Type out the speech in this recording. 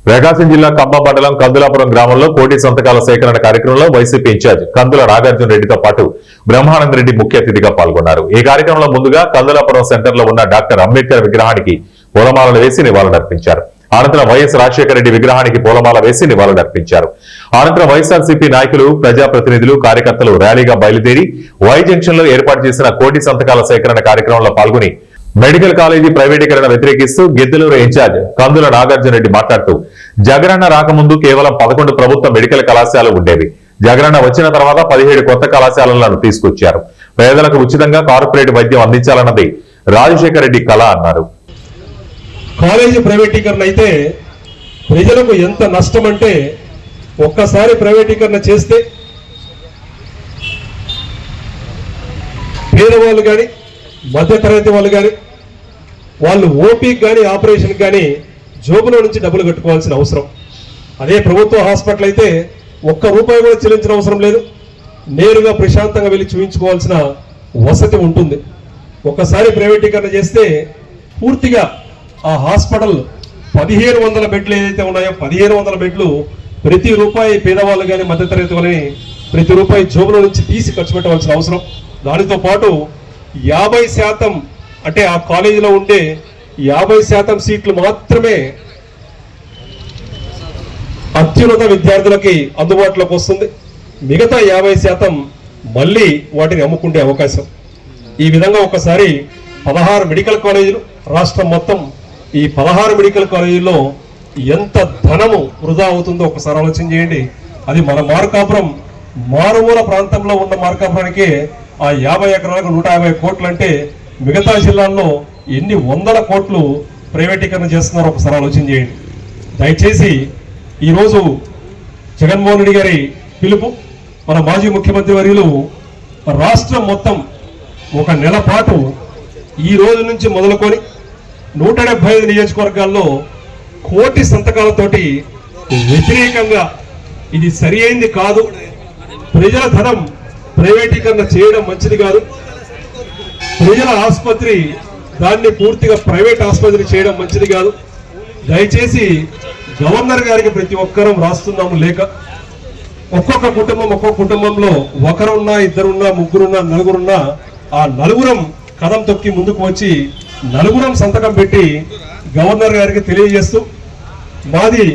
ప్రకాశం జిల్లా ఖమ్మం మండలం కందులాపురం గ్రామంలో కోటి సంతకాల సేకరణ కార్యక్రమంలో వైసీపీ ఇన్ఛార్జ్ కందుల నాగార్జున రెడ్డితో పాటు బ్రహ్మానంద రెడ్డి ముఖ్య అతిథిగా పాల్గొన్నారు. ఈ కార్యక్రమంలో ముందుగా కందులాపురం సెంటర్ లో ఉన్న డాక్టర్ అంబేద్కర్ విగ్రహానికి పూలమాలలు వేసి నివాళులర్పించారు. అనంతరం వైఎస్ రాజశేఖర రెడ్డి విగ్రహానికి పూలమాల వేసి నివాళులర్పించారు. అనంతరం వైఎస్ఆర్సీపీ నాయకులు, ప్రజాప్రతినిధులు, కార్యకర్తలు ర్యాలీగా బయలుదేరి వై జంక్షన్ లో ఏర్పాటు చేసిన కోటి సంతకాల సేకరణ కార్యక్రమంలో పాల్గొని మెడికల్ కాలేజీ ప్రైవేటీకరణ వ్యతిరేకిస్తూ గిద్దలూరు ఇన్ఛార్జ్ కందుల నాగార్జున రెడ్డి మాట్లాడుతూ జగనన్న రాకముందు కేవలం 11 ప్రభుత్వ మెడికల్ కళాశాలలు ఉండేవి. జగనన్న వచ్చిన తర్వాత 17 కొత్త కళాశాలలను తీసుకొచ్చారు. పేదలకు ఉచితంగా కార్పొరేట్ వైద్యం అందించాలన్నది రాజశేఖర రెడ్డి కళ అన్నారు. కాలేజీ ప్రైవేటీకరణ అయితే ప్రజలకు ఎంత నష్టం అంటే, ఒక్కసారి ప్రైవేటీకరణ చేస్తే పేదవాళ్ళు కానీ, మధ్యతరగతి వాళ్ళు కానీ, వాళ్ళు ఓపీకి కానీ, ఆపరేషన్కి కానీ జోబులో నుంచి డబ్బులు కట్టుకోవాల్సిన అవసరం. అదే ప్రభుత్వ హాస్పిటల్ అయితే ఒక్క రూపాయి కూడా చెల్లించిన అవసరం లేదు. నేరుగా ప్రశాంతంగా వెళ్ళి చూపించుకోవాల్సిన వసతి ఉంటుంది. ఒక్కసారి ప్రైవేటీకరణ చేస్తే పూర్తిగా ఆ హాస్పిటల్ 1500 బెడ్లు ఏదైతే ఉన్నాయో 1500 బెడ్లు ప్రతి రూపాయి పేదవాళ్ళు కానీ, మధ్యతరగతి వాళ్ళని ప్రతి రూపాయి జోబులో నుంచి తీసి ఖర్చు పెట్టవలసిన అవసరం. దానితో పాటు 50% అంటే ఆ కాలేజీలో ఉండే 50% సీట్లు మాత్రమే అత్యున్నత విద్యార్థులకి అందుబాటులోకి వస్తుంది. మిగతా 50% మళ్ళీ వాటిని అమ్ముకుంటే అవకాశం. ఈ విధంగా ఒకసారి 16 మెడికల్ కాలేజీలు రాష్ట్రం మొత్తం, ఈ 16 మెడికల్ కాలేజీల్లో ఎంత ధనము వృధా అవుతుందో ఒకసారి ఆలోచన చేయండి. అది మన మార్కాపురం మారుమూల ప్రాంతంలో ఉన్న మార్కాపురానికే ఆ 50 ఎకరాలకు 150 కోట్లు అంటే మిగతా జిల్లాల్లో ఎన్ని వందల కోట్లు ప్రైవేటీకరణ చేస్తున్నారో ఒకసారి ఆలోచన చేయండి. దయచేసి ఈరోజు జగన్మోహన్ రెడ్డి గారి పిలుపు, మన మాజీ ముఖ్యమంత్రి వర్యులు రాష్ట్రం మొత్తం ఒక నెల పాటు ఈ రోజు నుంచి మొదలుకొని 175 నియోజకవర్గాల్లో కోటి సంతకాలతోటి వ్యతిరేకంగా ఇది సరి అయింది కాదు, ప్రజల ధనం ప్రైవేటీకరణ చేయడం మంచిది కాదు, ప్రజల ఆసుపత్రి దాన్ని పూర్తిగా ప్రైవేట్ ఆసుపత్రి చేయడం మంచిది కాదు, దయచేసి గవర్నర్ గారికి ప్రతి ఒక్కరూ రాస్తున్నాము లేక, ఒక్కొక్క కుటుంబంలో ఒకరున్నా, ఇద్దరున్నా, ముగ్గురున్నా, నలుగురున్నా, ఆ నలుగురం కదం తొక్కి ముందుకు వచ్చి నలుగురం సంతకం పెట్టి గవర్నర్ గారికి తెలియజేస్తూ మాది